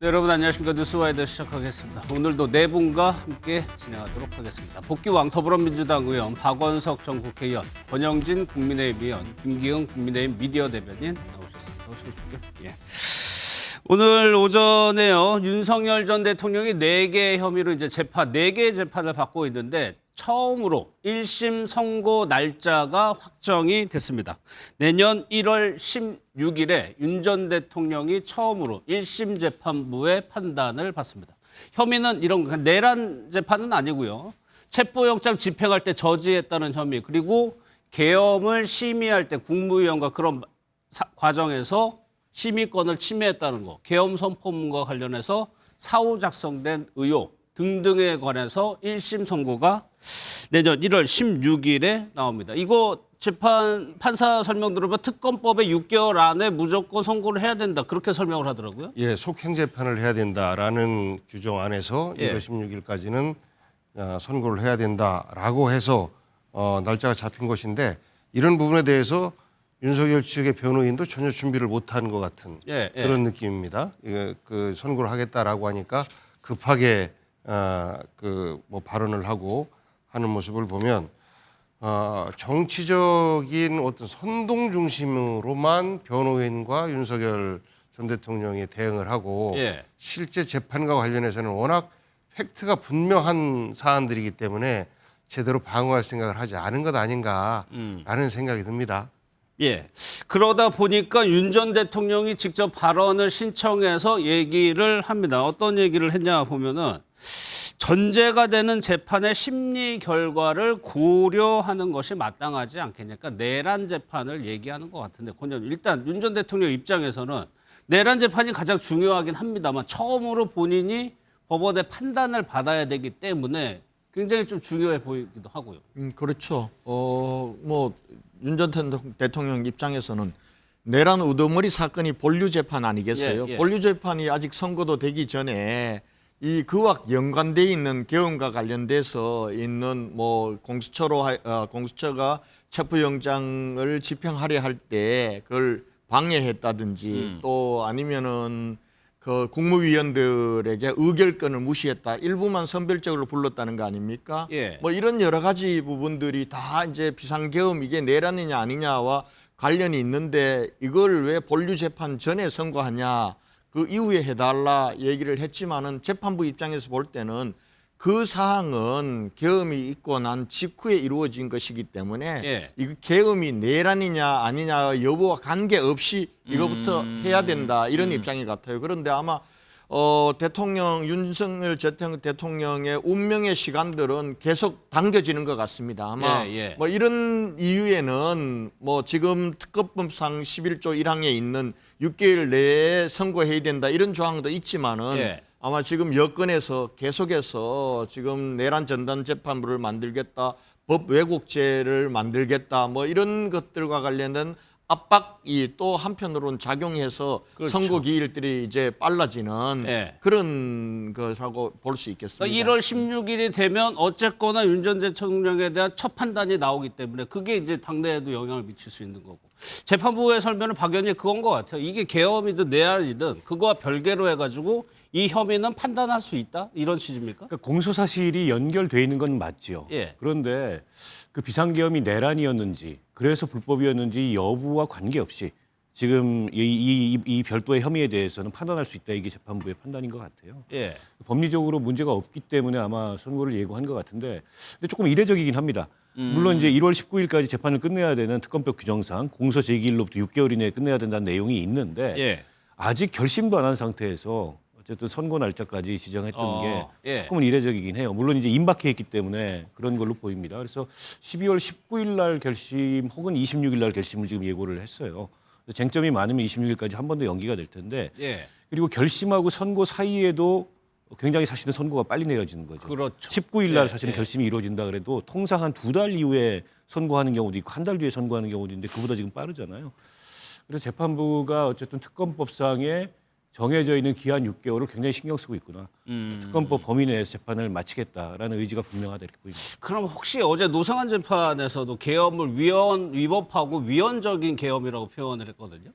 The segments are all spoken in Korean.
네, 여러분 안녕하십니까. 뉴스와이드 시작하겠습니다. 오늘도 네 분과 함께 진행하도록 하겠습니다. 복귀왕 더불어민주당 의원, 박원석 전 국회의원, 권영진 국민의힘 의원, 김기흥 국민의힘 미디어 대변인 나오셨습니다. 어서 오십시오. 예. 오늘 오전에요, 윤석열 전 대통령이 4개 혐의로 이제 재판, 4개의 재판을 받고 있는데 처음으로 1심 선고 날짜가 확정이 됐습니다. 내년 1월 16일에 윤 전 대통령이 처음으로 1심 재판부의 판단을 받습니다. 혐의는 이런 내란 재판은 아니고요. 체포영장 집행할 때 저지했다는 혐의, 그리고 계엄을 심의할 때 국무위원과 그런 과정에서 심의권을 침해했다는 거, 계엄 선포문과 관련해서 사후 작성된 의혹 등등에 관해서 1심 선고가 내년 1월 16일에 나옵니다. 이거 재판 판사 설명 들으면 특검법에 6개월 안에 무조건 선고를 해야 된다, 그렇게 설명을 하더라고요. 예, 속행재판을 해야 된다라는 규정 안에서 예. 1월 16일까지는 선고를 해야 된다라고 해서 날짜가 잡힌 것인데, 이런 부분에 대해서 윤석열 측의 변호인도 전혀 준비를 못한 것 같은 그런 느낌입니다. 그 선고를 하겠다라고 하니까 급하게 뭐 발언을 하고 하는 모습을 보면 정치적인 어떤 선동 중심으로만 변호인과 윤석열 전 대통령이 대응을 하고 실제 재판과 관련해서는 워낙 팩트가 분명한 사안들이기 때문에 제대로 방어할 생각을 하지 않은 것 아닌가라는 생각이 듭니다. 예. 그러다 보니까 윤 전 대통령이 직접 발언을 신청해서 얘기를 합니다. 어떤 얘기를 했냐 보면은, 전제가 되는 재판의 심리 결과를 고려하는 것이 마땅하지 않겠냐니까 내란 재판을 얘기하는 것 같은데, 일단 윤 전 대통령 입장에서는 내란 재판이 가장 중요하긴 합니다만 처음으로 본인이 법원의 판단을 받아야 되기 때문에 굉장히 좀 중요해 보이기도 하고요. 그렇죠. 윤 전 대통령 입장에서는 내란 우두머리 사건이 본류 재판 아니겠어요? 예. 본류 재판이 아직 선고도 되기 전에 이 그와 연관돼 있는 계엄과 관련돼서 있는 뭐 공수처가 체포영장을 집행하려 할 때 그걸 방해했다든지 또 아니면은 그 국무위원들에게 의결권을 무시했다, 일부만 선별적으로 불렀다는 거 아닙니까? 예. 뭐 이런 여러 가지 부분들이 다 이제 비상계엄 이게 내란이냐 아니냐와 관련이 있는데, 이걸 왜 본류 재판 전에 선고하냐, 그 이후에 해달라 얘기를 했지만은 재판부 입장에서 볼 때는 그 사항은 계엄이 있고 난 직후에 이루어진 것이기 때문에 이거 계엄이 내란이냐 아니냐 여부와 관계없이 이거부터 해야 된다, 이런 입장이 같아요. 그런데 아마 윤석열 대통령의 운명의 시간들은 계속 당겨지는 것 같습니다. 아마 뭐 이런 이유에는 뭐 지금 특검법상 11조 1항에 있는 6개월 내에 선고해야 된다, 이런 조항도 있지만은 아마 지금 여권에서 계속해서 지금 내란 전담 재판부를 만들겠다, 법 왜곡죄를 만들겠다, 뭐 이런 것들과 관련된 압박이 또 한편으로는 작용해서 선고 기일들이 이제 빨라지는 그런 것이라고 볼 수 있겠습니다. 그러니까 1월 16일이 되면 어쨌거나 윤 전 대통령에 대한 첫 판단이 나오기 때문에 그게 이제 당내에도 영향을 미칠 수 있는 거고, 재판부의 설명은 박연히 그건 것 같아요. 이게 계엄이든 내란이든 그거와 별개로 해가지고 이 혐의는 판단할 수 있다, 이런 취지입니까? 그러니까 공소 사실이 연결돼 있는 건 맞죠. 그런데 그 비상계엄이 내란이었는지 그래서 불법이었는지 여부와 관계없이 지금 이 별도의 혐의에 대해서는 판단할 수 있다, 이게 재판부의 판단인 것 같아요. 법리적으로 문제가 없기 때문에 아마 선고를 예고한 것 같은데, 근데 조금 이례적이긴 합니다. 물론 이제 1월 19일까지 재판을 끝내야 되는 특검법 규정상 공소 제기일로부터 6개월 이내에 끝내야 된다는 내용이 있는데 아직 결심도 안 한 상태에서 어쨌든 선고 날짜까지 지정했던 게 조금은 이례적이긴 해요. 물론 이제 임박해 있기 때문에 그런 걸로 보입니다. 그래서 12월 19일 날 결심 혹은 26일 날 결심을 지금 예고를 했어요. 쟁점이 많으면 26일까지 한 번 더 연기가 될 텐데, 그리고 결심하고 선고 사이에도 굉장히 사실은 선고가 빨리 내려지는 거죠. 그렇죠. 19일 날 사실은 결심이 이루어진다 그래도 통상 한 2달 이후에 선고하는 경우도 있고 한 달 뒤에 선고하는 경우도 있는데 그보다 지금 빠르잖아요. 그래서 재판부가 어쨌든 특검법상에 정해져 있는 기한 6개월을 굉장히 신경 쓰고 있구나. 특검법 범위 내에서 재판을 마치겠다라는 의지가 분명하다, 이렇게 보입니다. 그럼 혹시 어제 노상한 재판에서도 계엄을 위법하고 위헌적인 계엄이라고 표현을 했거든요.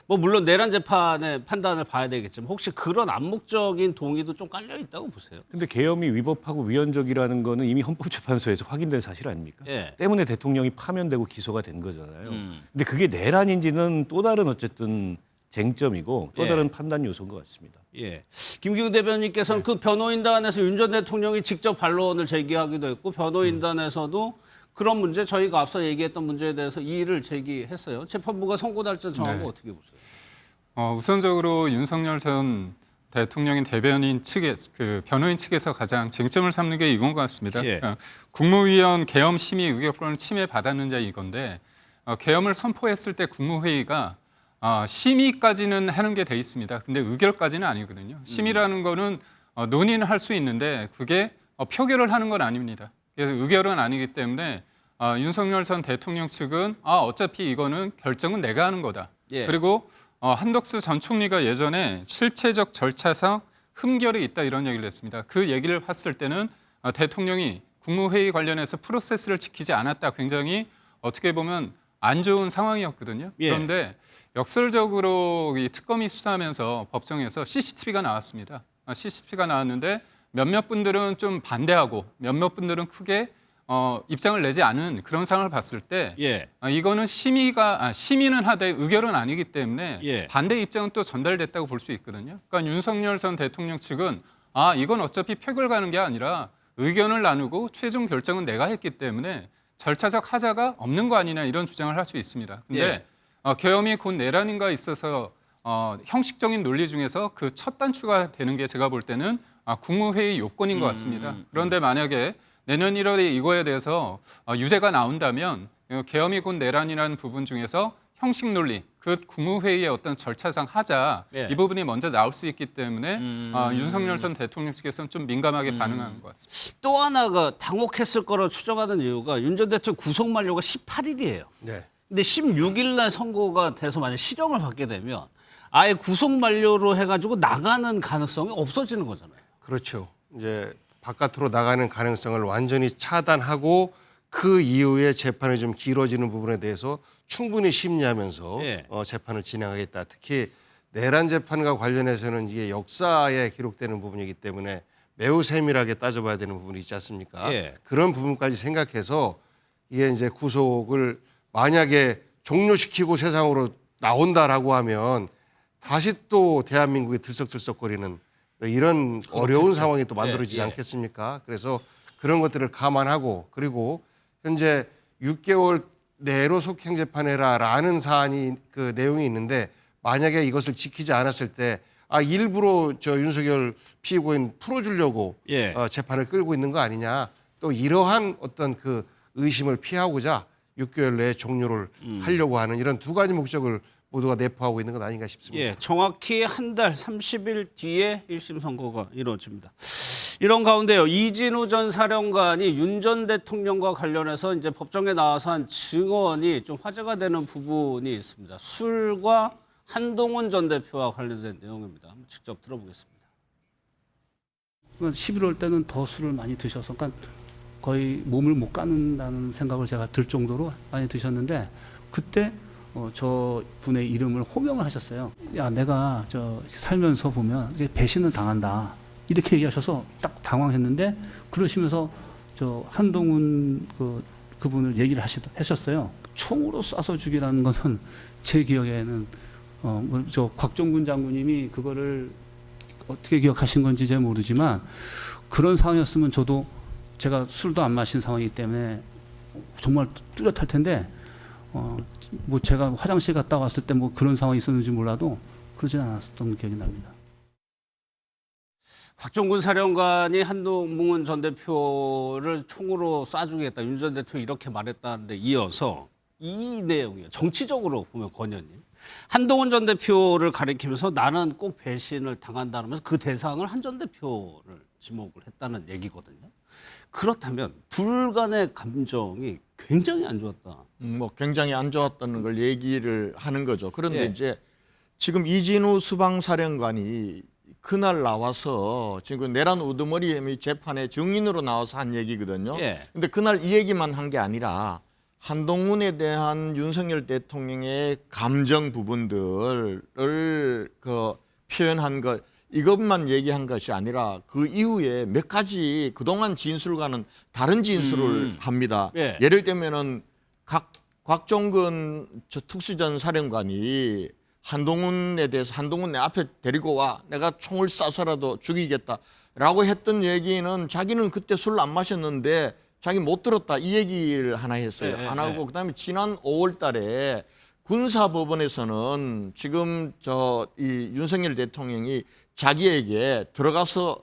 뭐 물론 내란 재판의 판단을 봐야 되겠지만 혹시 그런 암묵적인 동의도 좀 깔려 있다고 보세요? 근데 계엄이 위법하고 위헌적이라는 거는 이미 헌법재판소에서 확인된 사실 아닙니까? 때문에 대통령이 파면되고 기소가 된 거잖아요. 근데 그게 내란인지는 또 다른 어쨌든 쟁점이고 또 다른 판단 요소인 것 같습니다. 예. 김기훈 대변인께서는 그 변호인단에서 윤 전 대통령이 직접 반론을 제기하기도 했고 변호인단에서도 그런 문제 저희가 앞서 얘기했던 문제에 대해서 이의를 제기했어요. 재판부가 선고 날짜 정하고 어떻게 보세요? 우선적으로 윤석열 전 대통령인 대변인 측에 그 변호인 측에서 가장 쟁점을 삼는 게 이건 것 같습니다. 국무위원 계엄 심의 의결권을 침해받았느냐 이건데 계엄을 선포했을 때 국무회의가 심의까지는 하는 게 돼 있습니다. 근데 의결까지는 아니거든요. 심의라는 거는 논의는 할 수 있는데 그게 표결을 하는 건 아닙니다. 그래서 의결은 아니기 때문에 윤석열 전 대통령 측은 어차피 이거는 결정은 내가 하는 거다. 그리고 한덕수 전 총리가 예전에 실체적 절차상 흠결이 있다 이런 얘기를 했습니다. 그 얘기를 했을 때는 대통령이 국무회의 관련해서 프로세스를 지키지 않았다. 굉장히 어떻게 보면 안 좋은 상황이었거든요. 그런데 역설적으로 이 특검이 수사하면서 법정에서 CCTV가 나왔습니다. CCTV가 나왔는데 몇몇 분들은 좀 반대하고 몇몇 분들은 크게 입장을 내지 않은 그런 상황을 봤을 때 이거는 심의는 하되 의결은 아니기 때문에 반대 입장은 또 전달됐다고 볼 수 있거든요. 그러니까 윤석열 전 대통령 측은 이건 어차피 표결 가는 게 아니라 의견을 나누고 최종 결정은 내가 했기 때문에 절차적 하자가 없는 거 아니냐 이런 주장을 할 수 있습니다. 근데 계엄이 곧 내란인가 있어서 형식적인 논리 중에서 그 첫 단추가 되는 게 제가 볼 때는 국무회의 요건인 것 같습니다. 그런데 만약에 내년 1월에 이거에 대해서 유죄가 나온다면 계엄이 곧 내란이라는 부분 중에서 형식 논리, 그 국무회의의 어떤 절차상 하자 이 부분이 먼저 나올 수 있기 때문에 윤석열 전 대통령 측에서는 좀 민감하게 반응하는 것 같습니다. 또 하나가 당혹했을 거로 추정하는 이유가 윤 전 대통령 구속 만료가 18일이에요. 근데 16일 날 선고가 돼서 만약 실형을 받게 되면 아예 구속 만료로 해가지고 나가는 가능성이 없어지는 거잖아요. 그렇죠. 이제 바깥으로 나가는 가능성을 완전히 차단하고 그 이후에 재판이 좀 길어지는 부분에 대해서 충분히 심리하면서 재판을 진행하겠다. 특히 내란 재판과 관련해서는 이게 역사에 기록되는 부분이기 때문에 매우 세밀하게 따져봐야 되는 부분이 있지 않습니까? 그런 부분까지 생각해서 이게 이제 구속을 만약에 종료시키고 세상으로 나온다라고 하면 다시 또 대한민국이 들썩들썩거리는 이런 어려운 상황이 또 만들어지지 않겠습니까? 그래서 그런 것들을 감안하고 그리고 현재 6개월 내로 속행 재판해라라는 사안이 그 내용이 있는데 만약에 이것을 지키지 않았을 때 일부러 저 윤석열 피고인 풀어주려고 재판을 끌고 있는 거 아니냐 또 이러한 어떤 그 의심을 피하고자 6개월 내에 종료를 하려고 하는 이런 두 가지 목적을 모두가 내포하고 있는 건 아닌가 싶습니다. 정확히 한 달 30일 뒤에 1심 선고가 이루어집니다. 이런 가운데요. 이진우 전 사령관이 윤 전 대통령과 관련해서 이제 법정에 나와서 한 증언이 좀 화제가 되는 부분이 있습니다. 술과 한동훈 전 대표와 관련된 내용입니다. 한번 직접 들어보겠습니다. 11월 때는 더 술을 많이 드셔서 그러니까 거의 몸을 못 가는다는 생각을 제가 들 정도로 많이 드셨는데 그때 저 분의 이름을 호명을 하셨어요. 야, 내가 살면서 보면 배신을 당한다. 이렇게 얘기하셔서 딱 당황했는데 그러시면서 한동훈 그분을 얘기를 하셨어요. 총으로 쏴서 죽이라는 것은 제 기억에는 곽종근 장군님이 그거를 어떻게 기억하신 건지 잘 모르지만 그런 상황이었으면 저도 제가 술도 안 마신 상황이기 때문에 정말 뚜렷할 텐데 뭐 제가 화장실 갔다 왔을 때 뭐 그런 상황이 있었는지 몰라도 그러진 않았었던 기억이 납니다. 곽종근 사령관이 한동훈 전 대표를 총으로 쏴주겠다. 윤 전 대통령이 이렇게 말했다는데 이어서 이 내용이에요. 정치적으로 보면 권현님. 한동훈 전 대표를 가리키면서 나는 꼭 배신을 당한다면서 그 대상을 한 전 대표를 지목을 했다는 얘기거든요. 그렇다면 둘 간의 감정이 굉장히 안 좋았다. 뭐 굉장히 안 좋았다는 걸 얘기를 하는 거죠. 그런데 이제 지금 이진우 수방사령관이 그날 나와서 지금 내란 우두머리 재판의 증인으로 나와서 한 얘기거든요. 근데 그날 이 얘기만 한 게 아니라 한동훈에 대한 윤석열 대통령의 감정 부분들을 그 표현한 것 이것만 얘기한 것이 아니라 그 이후에 몇 가지 그동안 진술과는 다른 진술을 합니다. 예. 예를 들면은 곽종근 저 특수전 사령관이 한동훈에 대해서 한동훈 내 앞에 데리고 와 내가 총을 쏴서라도 죽이겠다라고 했던 얘기는 자기는 그때 술 안 마셨는데 자기 못 들었다 이 얘기를 하나 했어요. 안 하고 그다음에 지난 5월 달에 군사법원에서는 지금 이 윤석열 대통령이 자기에게 들어가서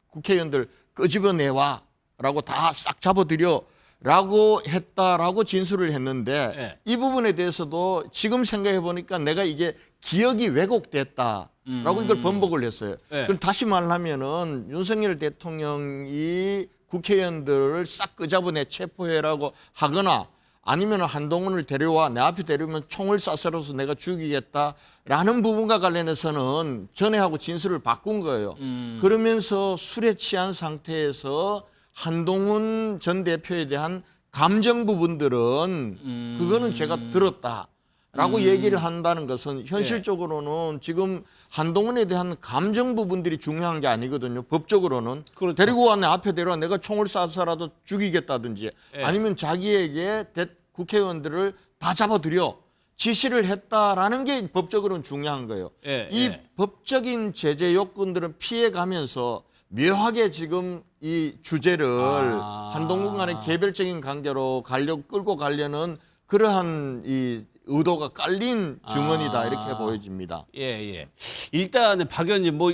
국회의원들 끄집어내와라고 다 싹 잡아들여라고 했다라고 진술을 했는데 이 부분에 대해서도 지금 생각해 보니까 내가 이게 기억이 왜곡됐다라고 이걸 번복을 했어요. 그럼 다시 말하면은 윤석열 대통령이 국회의원들을 싹 끄집어내 체포해라고 하거나 아니면 한동훈을 데려와 내 앞에 데려오면 총을 쏴서라도 내가 죽이겠다라는 부분과 관련해서는 전에하고 진술을 바꾼 거예요. 그러면서 술에 취한 상태에서 한동훈 전 대표에 대한 감정 부분들은 그거는 제가 들었다라고 얘기를 한다는 것은 현실적으로는 지금 한동훈에 대한 감정 부분들이 중요한 게 아니거든요. 법적으로는. 그렇죠. 데리고 와 내 앞에 데려와 내가 총을 쏴서라도 죽이겠다든지 아니면 자기에게 국회의원들을 다 잡아들여 지시를 했다라는 게 법적으로는 중요한 거예요. 이 법적인 제재 요건들은 피해가면서 묘하게 지금 이 주제를 한동훈 간의 개별적인 관계로 끌고 가려는 그러한 이 의도가 깔린 증언이다 이렇게 보여집니다. 예. 일단 박 의원님 뭐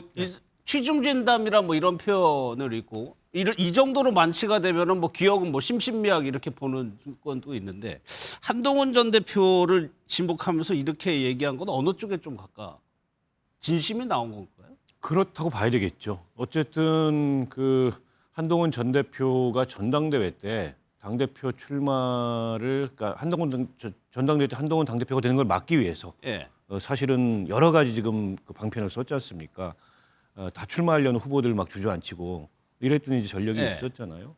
취중진담이라 뭐 이런 표현을 있고 이 정도로 만취가 되면은 뭐 기억은 뭐 심신미약 이렇게 보는 건도 있는데 한동훈 전 대표를 지목하면서 이렇게 얘기한 건 어느 쪽에 좀 가까 진심이 나온 건가요? 그렇다고 봐야 되겠죠. 어쨌든 그 한동훈 전 대표가 전당대회 때 당대표 출마를 그러니까 한동훈 전당대회 때 한동훈 당대표가 되는 걸 막기 위해서 사실은 여러 가지 지금 그 방편을 썼지 않습니까? 다 출마하려는 후보들 막 주저앉히고 이랬더니 이제 전력이 있었잖아요.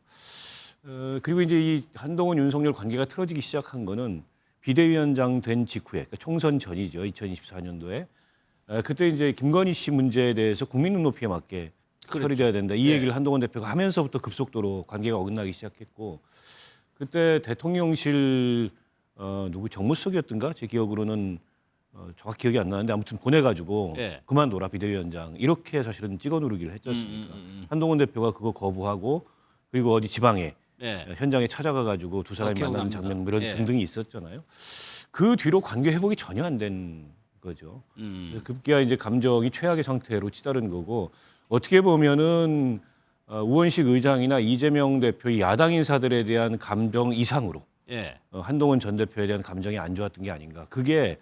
그리고 이제 이 한동훈 윤석열 관계가 틀어지기 시작한 거는 비대위원장 된 직후에 그러니까 총선 전이죠. 2024년도에 그때 이제 김건희 씨 문제에 대해서 국민 눈높이에 맞게 처리돼야 된다. 이 얘기를 한동훈 대표가 하면서부터 급속도로 관계가 어긋나기 시작했고 그때 대통령실 누구 정무수석이었던가 제 기억으로는 정확히 기억이 안 나는데 아무튼 보내가지고 그만둬라 비대위원장 이렇게 사실은 찍어 누르기를 했었습니다. 한동훈 대표가 그거 거부하고 그리고 어디 지방에 현장에 찾아가가지고 두 사람이 만나는 장면 뭐 이런 등등이 있었잖아요. 그 뒤로 관계 회복이 전혀 안 된 거죠. 급기야 이제 감정이 최악의 상태로 치달은 거고 어떻게 보면은 우원식 의장이나 이재명 대표의 야당 인사들에 대한 감정 이상으로 한동훈 전 대표에 대한 감정이 안 좋았던 게 아닌가. 그게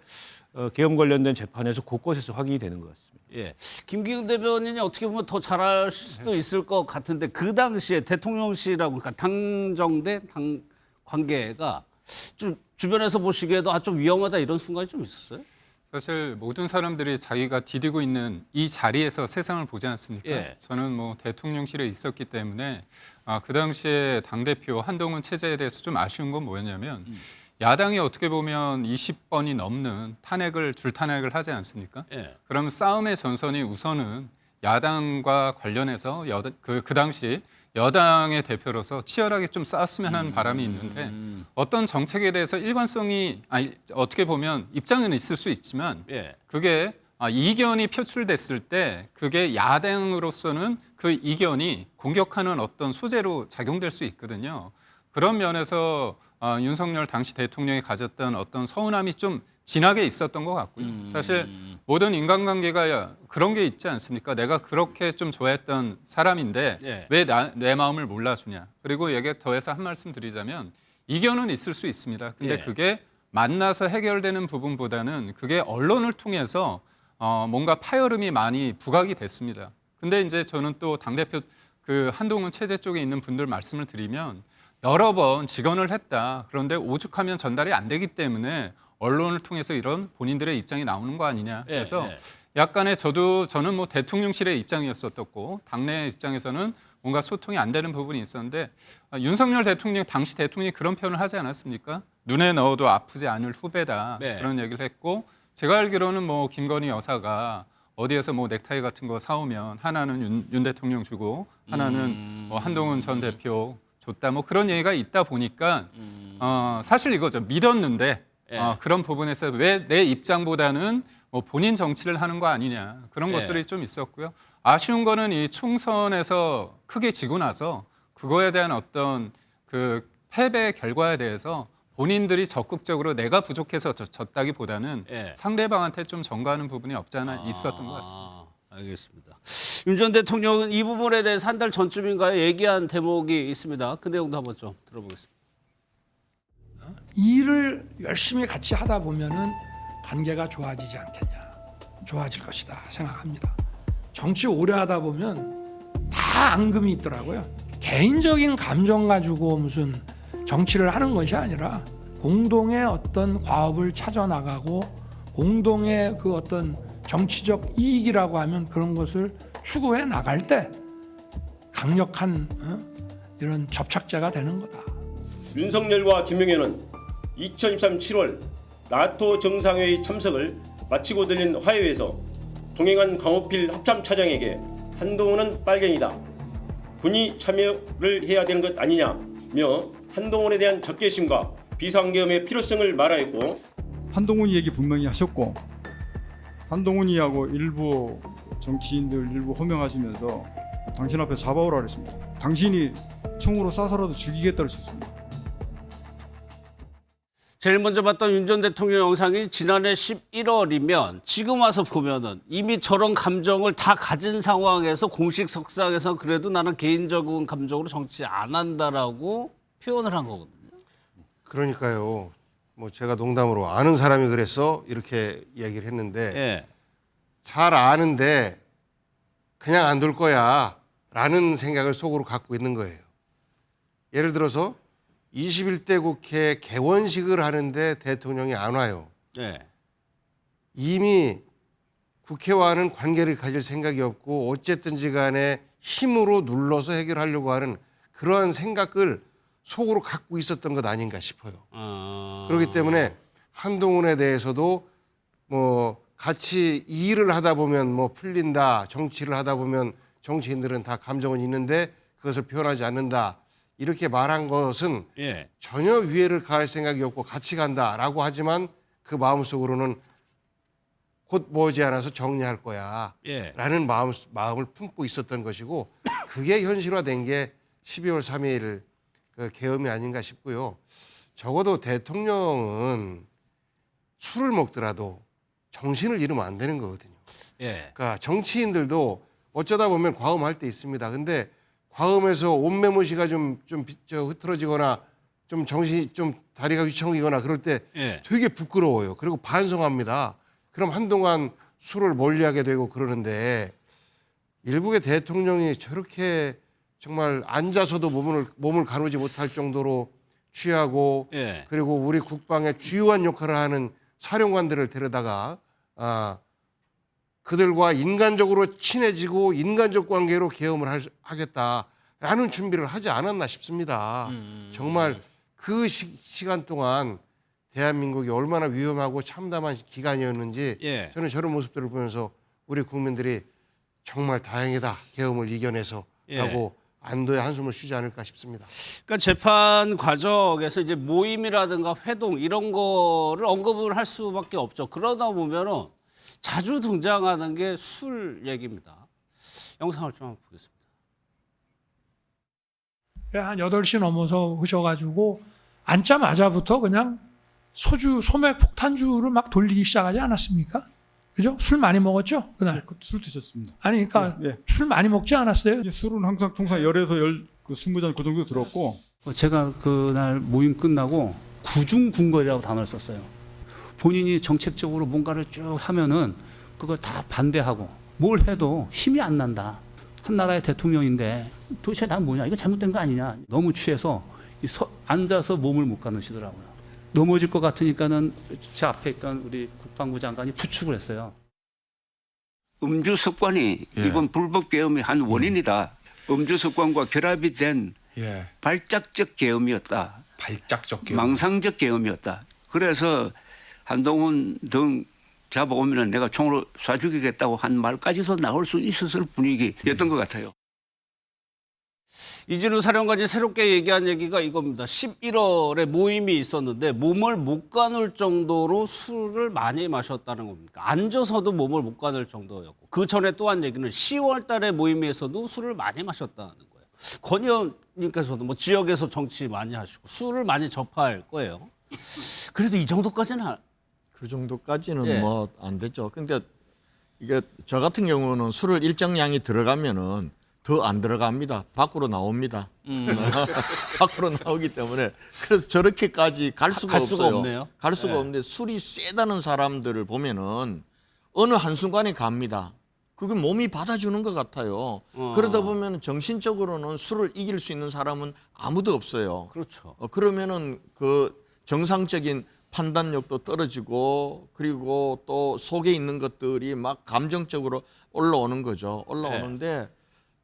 계엄 관련된 재판에서 곳곳에서 확인이 되는 것 같습니다. 김기훈 대변인이 어떻게 보면 더 잘할 수도 있을 것 같은데 그 당시에 대통령실하고 그러니까 당정대 당 관계가 좀 주변에서 보시기에도 좀 위험하다 이런 순간이 좀 있었어요? 사실 모든 사람들이 자기가 디디고 있는 이 자리에서 세상을 보지 않습니까? 저는 뭐 대통령실에 있었기 때문에 그 당시에 당대표 한동훈 체제에 대해서 좀 아쉬운 건 뭐였냐면 야당이 어떻게 보면 20번이 넘는 줄탄핵을 하지 않습니까? 그러면 싸움의 전선이 우선은 야당과 관련해서 그 당시 여당의 대표로서 치열하게 좀 싸웠으면 하는 바람이 있는데 어떤 정책에 대해서 일관성이 어떻게 보면 입장은 있을 수 있지만 그게 이견이 표출됐을 때 그게 야당으로서는 그 이견이 공격하는 어떤 소재로 작용될 수 있거든요. 그런 면에서 윤석열 당시 대통령이 가졌던 어떤 서운함이 좀 진하게 있었던 것 같고요. 사실 모든 인간관계가 그런 게 있지 않습니까? 내가 그렇게 좀 좋아했던 사람인데 왜 내 마음을 몰라주냐. 그리고 여기에 더해서 한 말씀 드리자면 이견은 있을 수 있습니다. 근데 그게 만나서 해결되는 부분보다는 그게 언론을 통해서 뭔가 파열음이 많이 부각이 됐습니다. 근데 이제 저는 또 당대표 그 한동훈 체제 쪽에 있는 분들 말씀을 드리면 여러 번 직언을 했다. 그런데 오죽하면 전달이 안 되기 때문에 언론을 통해서 이런 본인들의 입장이 나오는 거 아니냐. 그래서 약간의 저는 뭐 대통령실의 입장이었었고 당내 입장에서는 뭔가 소통이 안 되는 부분이 있었는데 윤석열 대통령 당시 대통령이 그런 표현을 하지 않았습니까? 눈에 넣어도 아프지 않을 후배다 네. 그런 얘기를 했고 제가 알기로는 뭐 김건희 여사가 어디에서 뭐 넥타이 같은 거 사오면 하나는 윤 대통령 주고 하나는 뭐 한동훈 전 대표 줬다 뭐 그런 얘기가 있다 보니까 사실 이거죠. 믿었는데 그런 부분에서 왜 내 입장보다는 뭐 본인 정치를 하는 거 아니냐 그런 것들이 좀 있었고요. 아쉬운 거는 이 총선에서 크게 지고 나서 그거에 대한 어떤 그 패배 결과에 대해서 본인들이 적극적으로 내가 부족해서 졌다기보다는 상대방한테 좀 전가하는 부분이 없지 않아 있었던 것 같습니다. 알겠습니다. 윤 전 대통령은 이 부분에 대해서 한 달 전쯤인가에 얘기한 대목이 있습니다. 그 내용도 한번 좀 들어보겠습니다. 일을 열심히 같이 하다 보면은 관계가 좋아지지 않겠냐, 좋아질 것이다 생각합니다. 정치 오래 하다 보면 다 앙금이 있더라고요. 개인적인 감정 가지고 무슨 정치를 하는 것이 아니라 공동의 어떤 과업을 찾아 나가고 공동의 그 어떤 정치적 이익이라고 하면 그런 것을 추구해 나갈 때 강력한 이런 접착제가 되는 거다. 윤석열과 김용현은 2023 7월 나토 정상회의 참석을 마치고 들린 화해에서 동행한 강호필 합참차장에게 한동훈은 빨갱이다. 군이 참여를 해야 되는 것 아니냐며 한동훈에 대한 적개심과 비상계엄의 필요성을 말하였고 한동훈이 얘기 분명히 하셨고 한동훈이하고 일부 정치인들 일부 호명하시면서 당신 앞에 잡아오라 그랬습니다. 당신이 총으로 쏴서라도 죽이겠다고 했습니다. 제일 먼저 봤던 윤 전 대통령 영상이 지난해 11월이면 지금 와서 보면은 이미 저런 감정을 다 가진 상황에서 공식 석상에서 그래도 나는 개인적인 감정으로 정치 안 한다라고 표현을 한 거거든요. 그러니까요. 뭐 제가 농담으로 아는 사람이 그랬어 이렇게 이야기를 했는데 잘 아는데 그냥 안 둘 거야 라는 생각을 속으로 갖고 있는 거예요. 예를 들어서 21대 국회 개원식을 하는데 대통령이 안 와요. 이미 국회와는 관계를 가질 생각이 없고 어쨌든지 간에 힘으로 눌러서 해결하려고 하는 그러한 생각을 속으로 갖고 있었던 것 아닌가 싶어요. 그렇기 때문에 한동훈에 대해서도 뭐 같이 일을 하다 보면 뭐 풀린다, 정치를 하다 보면 정치인들은 다 감정은 있는데 그것을 표현하지 않는다. 이렇게 말한 것은 전혀 위해를 가할 생각이 없고 같이 간다라고 하지만 그 마음속으로는 곧 머지않아서 정리할 거야 라는 마음을 품고 있었던 것이고 그게 현실화된 게 12월 3일 그 계엄이 아닌가 싶고요. 적어도 대통령은 술을 먹더라도 정신을 잃으면 안 되는 거거든요. 그러니까 정치인들도 어쩌다 보면 과음할 때 있습니다. 근데 과음에서 옷매무시가 좀 흐트러지거나 좀 정신이 좀 다리가 휘청이거나 그럴 때 되게 부끄러워요. 그리고 반성합니다. 그럼 한동안 술을 멀리하게 되고 그러는데 일국의 대통령이 저렇게 정말 앉아서도 몸을 가누지 못할 정도로 취하고 그리고 우리 국방의 주요한 역할을 하는 사령관들을 데려다가 그들과 인간적으로 친해지고 인간적 관계로 계엄을 하겠다라는 준비를 하지 않았나 싶습니다. 정말 그 시간 동안 대한민국이 얼마나 위험하고 참담한 기간이었는지 저는 저런 모습들을 보면서 우리 국민들이 정말 다행이다. 계엄을 이겨내서 하고 안도의 한숨을 쉬지 않을까 싶습니다. 그러니까 재판 과정에서 이제 모임이라든가 회동 이런 거를 언급을 할 수밖에 없죠. 그러다 보면은 자주 등장하는 게 술 얘기입니다. 영상을 좀 한번 보겠습니다. 한 8시 넘어서 오셔가지고 앉자마자부터 그냥 소맥 폭탄주를 막 돌리기 시작하지 않았습니까? 그죠? 술 많이 먹었죠? 그날? 술 드셨습니다. 아니, 그러니까 술 많이 먹지 않았어요? 술은 항상 통상 10에서 20잔 그 정도 들었고 제가 그날 모임 끝나고 구중궁궐이라고 단어를 썼어요. 본인이 정책적으로 뭔가를 쭉 하면은 그걸 다 반대하고 뭘 해도 힘이 안 난다. 한 나라의 대통령인데 도대체 난 뭐냐? 이거 잘못된 거 아니냐? 너무 취해서 앉아서 몸을 못 가누시더라고요. 넘어질 것 같으니까는 제 앞에 있던 우리 국방부 장관이 부축을 했어요. 음주 습관이 이건 불법 계엄의 한 원인이다. 음주 습관과 결합이 된 발작적 계엄이었다. 발작적 계엄. 망상적 계엄이었다. 그래서 한동훈 등 잡아오면 내가 총으로 쏴 죽이겠다고 한 말까지도 나올 수 있었을 분위기였던 것 같아요. 이진우 사령관이 새롭게 얘기한 얘기가 이겁니다. 11월에 모임이 있었는데 몸을 못 가눌 정도로 술을 많이 마셨다는 겁니까? 앉아서도 몸을 못 가눌 정도였고 그 전에 또 한 얘기는 10월 달에 모임에서도 술을 많이 마셨다는 거예요. 권 의원님께서도 뭐 지역에서 정치 많이 하시고 술을 많이 접할 거예요. 그래도 이 정도까지는 그 정도까지는 뭐 안 되죠. 근데 이게 저 같은 경우는 술을 일정량이 들어가면은 더 안 들어갑니다. 밖으로 나옵니다. 밖으로 나오기 때문에 그래서 저렇게까지 갈 수가 없어요. 없네요. 갈 수가 없는데 술이 세다는 사람들을 보면은 어느 한순간에 갑니다. 그게 몸이 받아주는 것 같아요. 그러다 보면 정신적으로는 술을 이길 수 있는 사람은 아무도 없어요. 그렇죠. 그러면은 그 정상적인 판단력도 떨어지고 그리고 또 속에 있는 것들이 막 감정적으로 올라오는 거죠. 올라오는데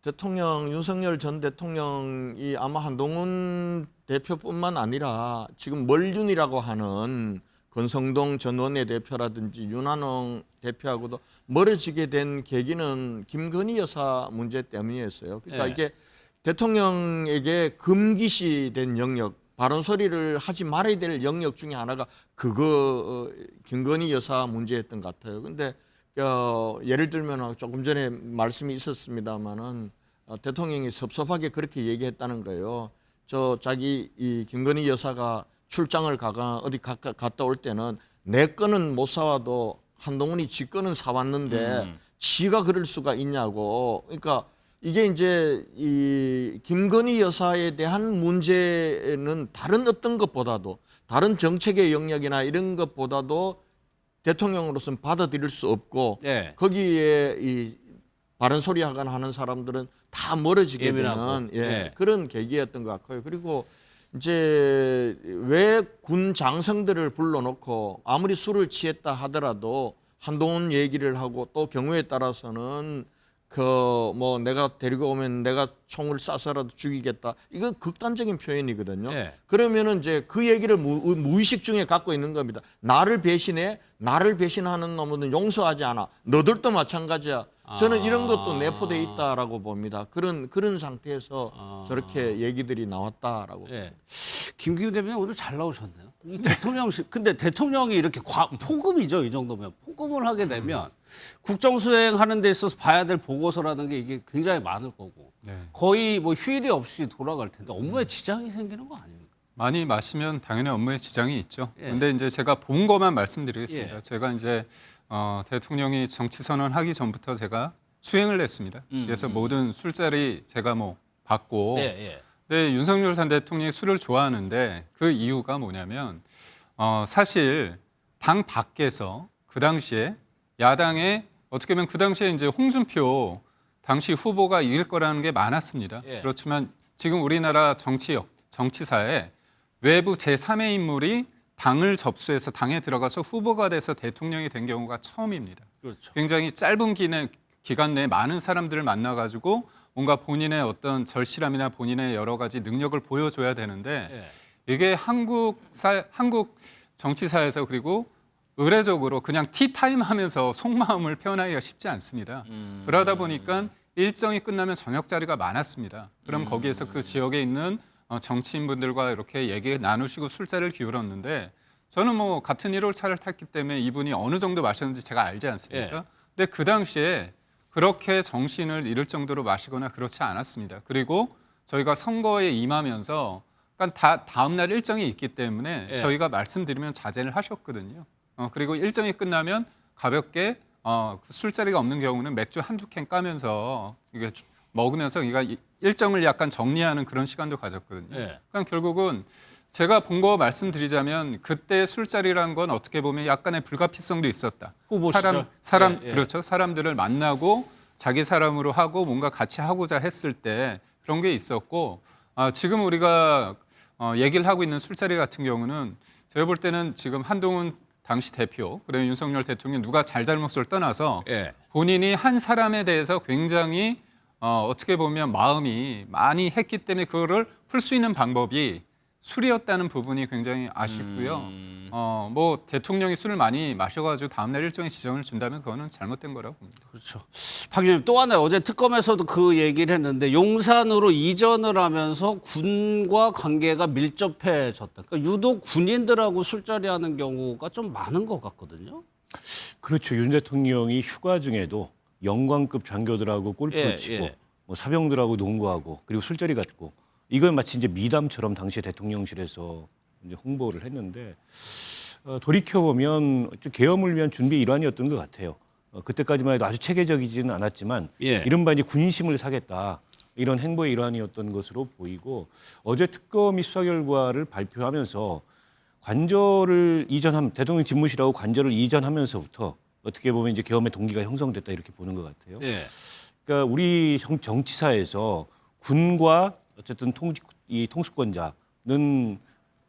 대통령 윤석열 전 대통령이 아마 한동훈 대표뿐만 아니라 지금 멀윤이라고 하는 권성동 전 원내대표라든지 윤한홍 대표하고도 멀어지게 된 계기는 김건희 여사 문제 때문이었어요. 그러니까 이게 대통령에게 금기시된 영역, 바른 소리를 하지 말아야 될 영역 중에 하나가 그거 김건희 여사 문제였던 것 같아요. 근데 예를 들면 조금 전에 말씀이 있었습니다마는 대통령이 섭섭하게 그렇게 얘기했다는 거예요. 자기 이 김건희 여사가 출장을 가거나 어디 갔다 올 때는 내 거는 못 사와도 한동훈이 지 거는 사왔는데 지가 그럴 수가 있냐고. 그러니까 이게 이제 이 김건희 여사에 대한 문제는 다른 어떤 것보다도 다른 정책의 영역이나 이런 것보다도 대통령으로서는 받아들일 수 없고 거기에 이 바른 소리 하거나 하는 사람들은 다 멀어지게 되는 그런 계기였던 것 같고요. 그리고 이제 왜 군 장성들을 불러놓고 아무리 술을 취했다 하더라도 한동훈 얘기를 하고 또 경우에 따라서는 뭐 내가 데리고 오면 내가 총을 쏴서라도 죽이겠다. 이건 극단적인 표현이거든요. 그러면은 이제 그 얘기를 무의식 중에 갖고 있는 겁니다. 나를 배신해, 나를 배신하는 놈은 용서하지 않아. 너들도 마찬가지야. 저는 이런 것도 내포돼 있다라고 봅니다. 그런 상태에서 저렇게 얘기들이 나왔다라고. 김기훈 대변인 오늘 잘 나오셨네요. 이 대통령실 근데 대통령이 이렇게 포금이죠. 이 정도면 포금을 하게 되면 국정수행하는 데 있어서 봐야 될 보고서라는 게 이게 굉장히 많을 거고 거의 뭐 휴일이 없이 돌아갈 텐데 업무에 지장이 생기는 거 아닙니까? 많이 마시면 당연히 업무에 지장이 있죠. 근데 이제 제가 본 것만 말씀드리겠습니다. 제가 이제 대통령이 정치 선언하기 전부터 제가 수행을 했습니다. 그래서 모든 술자리 제가 뭐 받고. 네, 윤석열 전 대통령이 술을 좋아하는데 그 이유가 뭐냐면 사실 당 밖에서 그 당시에 야당에 어떻게 보면 그 당시에 이제 홍준표 당시 후보가 이길 거라는 게 많았습니다. 그렇지만 지금 우리나라 정치사에 외부 제3의 인물이 당을 접수해서 당에 들어가서 후보가 돼서 대통령이 된 경우가 처음입니다. 그렇죠. 굉장히 짧은 기간 내에 많은 사람들을 만나가지고 뭔가 본인의 어떤 절실함이나 본인의 여러 가지 능력을 보여줘야 되는데 이게 한국 정치사에서 그리고 의례적으로 그냥 티타임 하면서 속마음을 표현하기가 쉽지 않습니다. 그러다 보니까 일정이 끝나면 저녁 자리가 많았습니다. 그럼 거기에서 그 지역에 있는 정치인분들과 이렇게 얘기 나누시고 술자리를 기울였는데 저는 뭐 같은 1월차를 탔기 때문에 이분이 어느 정도 마셨는지 제가 알지 않습니까? 근데 그 당시에 그렇게 정신을 잃을 정도로 마시거나 그렇지 않았습니다. 그리고 저희가 선거에 임하면서 그러니까 다음 날 일정이 있기 때문에 저희가 말씀드리면 자제를 하셨거든요. 그리고 일정이 끝나면 가볍게 술자리가 없는 경우는 맥주 한두 캔 까면서 이게 먹으면서 일정을 약간 정리하는 그런 시간도 가졌거든요. 그러니까 결국은 제가 본 거 말씀드리자면 그때 술자리라는 건 어떻게 보면 약간의 불가피성도 있었다. 그렇죠. 사람들을 만나고 자기 사람으로 하고 뭔가 같이 하고자 했을 때 그런 게 있었고 지금 우리가 얘기를 하고 있는 술자리 같은 경우는 제가 볼 때는 지금 한동훈 당시 대표, 그리고 윤석열 대통령 누가 잘잘못을 떠나서 예. 본인이 한 사람에 대해서 굉장히 어떻게 보면 마음이 많이 했기 때문에 그거를 풀 수 있는 방법이 술이었다는 부분이 굉장히 아쉽고요. 뭐 대통령이 술을 많이 마셔가지고 다음날 일정에 지정을 준다면 그거는 잘못된 거라고 봅니다. 그렇죠. 박 의원님 또 하나 어제 특검에서도 그 얘기를 했는데 용산으로 이전을 하면서 군과 관계가 밀접해졌다. 그러니까 유독 군인들하고 술자리하는 경우가 좀 많은 것 같거든요. 그렇죠. 윤 대통령이 휴가 중에도 영광급 장교들하고 골프를 치고 뭐 사병들하고 농구하고 그리고 술자리 갔고 이걸 마치 이제 미담처럼 당시 대통령실에서 이제 홍보를 했는데 돌이켜 보면 계엄을 위한 준비 일환이었던 것 같아요. 그때까지만 해도 아주 체계적이지는 않았지만 이른바 이제 군심을 사겠다 이런 행보의 일환이었던 것으로 보이고 어제 특검이 수사 결과를 발표하면서 관저를 대통령 집무실하고 관저를 이전하면서부터 어떻게 보면 이제 계엄의 동기가 형성됐다 이렇게 보는 것 같아요. 그러니까 우리 정치사에서 군과 어쨌든 이 통수권자는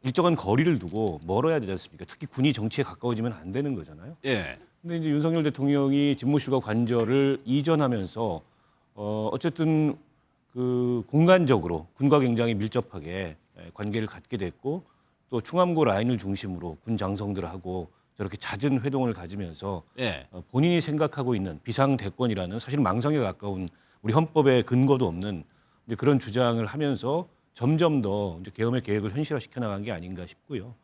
일정한 거리를 두고 멀어야 되지 않습니까? 특히 군이 정치에 가까워지면 안 되는 거잖아요. 근데 이제 윤석열 대통령이 집무실과 관저를 이전하면서 어쨌든 그 공간적으로 군과 굉장히 밀접하게 관계를 갖게 됐고 또 충암고 라인을 중심으로 군 장성들하고 저렇게 잦은 회동을 가지면서 본인이 생각하고 있는 비상대권이라는 사실 망상에 가까운 우리 헌법에 근거도 없는 이제 그런 주장을 하면서 점점 더 이제 계엄의 계획을 현실화시켜 나간 게 아닌가 싶고요.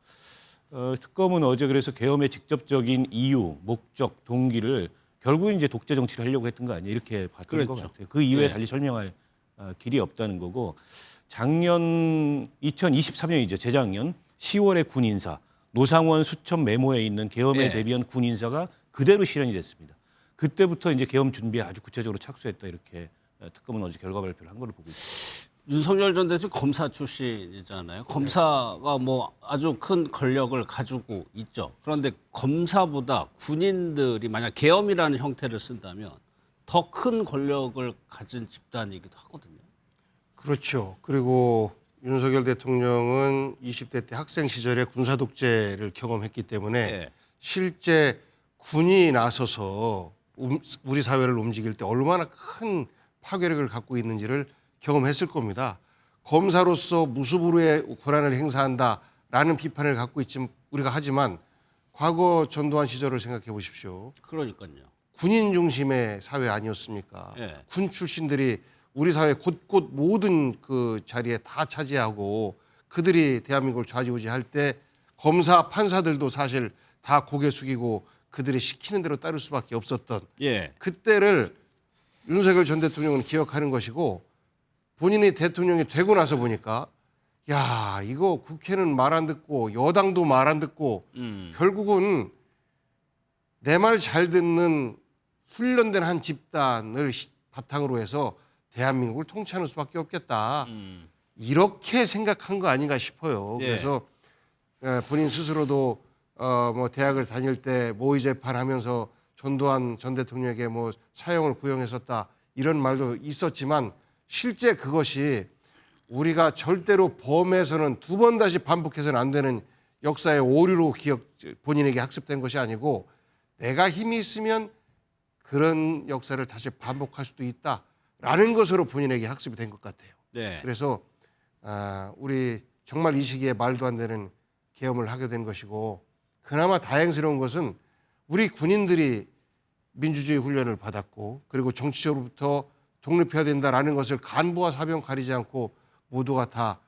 특검은 어제 그래서 계엄의 직접적인 이유, 목적, 동기를 결국은 이제 독재 정치를 하려고 했던 거 아니에요? 이렇게 봤던 것 같아요. 그 이외에 달리 설명할 길이 없다는 거고 작년 2023년이죠. 재작년 10월에 군 인사 노상원 수첩 메모에 있는 계엄에 대비한 군 인사가 그대로 실현이 됐습니다. 그때부터 이제 계엄 준비에 아주 구체적으로 착수했다 이렇게 특검은 어제 결과 발표를 한 걸로 보고 있습니다. 윤석열 전 대통령 검사 출신이잖아요. 검사가 뭐 아주 큰 권력을 가지고 있죠. 그런데 검사보다 군인들이 만약 계엄이라는 형태를 쓴다면 더 큰 권력을 가진 집단이기도 하거든요. 그렇죠. 그리고 윤석열 대통령은 20대 때 학생 시절에 군사 독재를 경험했기 때문에 실제 군이 나서서 우리 사회를 움직일 때 얼마나 큰 파괴력을 갖고 있는지를 경험했을 겁니다. 검사로서 무수부루의 권한을 행사한다라는 비판을 갖고 우리가 하지만 과거 전두환 시절을 생각해 보십시오. 그러니까요. 군인 중심의 사회 아니었습니까? 군 출신들이 우리 사회 곳곳 모든 그 자리에 다 차지하고 그들이 대한민국을 좌지우지할 때 검사, 판사들도 사실 다 고개 숙이고 그들이 시키는 대로 따를 수밖에 없었던 그때를 윤석열 전 대통령은 기억하는 것이고 본인이 대통령이 되고 나서 보니까 야 이거 국회는 말 안 듣고 여당도 말 안 듣고 결국은 내 말 잘 듣는 훈련된 한 집단을 바탕으로 해서 대한민국을 통치하는 수밖에 없겠다. 이렇게 생각한 거 아닌가 싶어요. 그래서 본인 스스로도 뭐 대학을 다닐 때 모의 재판하면서 전두환 전 대통령에게 뭐 사형을 구형했었다 이런 말도 있었지만 실제 그것이 우리가 절대로 범해서는 두 번 다시 반복해서는 안 되는 역사의 오류로 본인에게 학습된 것이 아니고 내가 힘이 있으면 그런 역사를 다시 반복할 수도 있다라는 것으로 본인에게 학습이 된 것 같아요. 그래서 우리 정말 이 시기에 말도 안 되는 계엄을 하게 된 것이고 그나마 다행스러운 것은 우리 군인들이 민주주의 훈련을 받았고 그리고 정치적으로부터 독립해야 된다라는 것을 간부와 사병 가리지 않고 모두가 다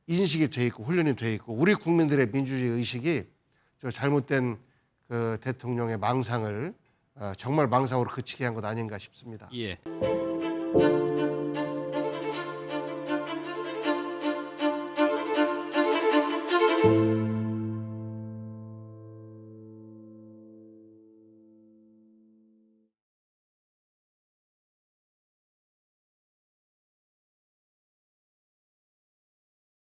인식이 돼 있고 훈련이 돼 있고 우리 국민들의 민주주의 의식이 저 잘못된 그 대통령의 망상을 정말 망상으로 그치게 한 것 아닌가 싶습니다.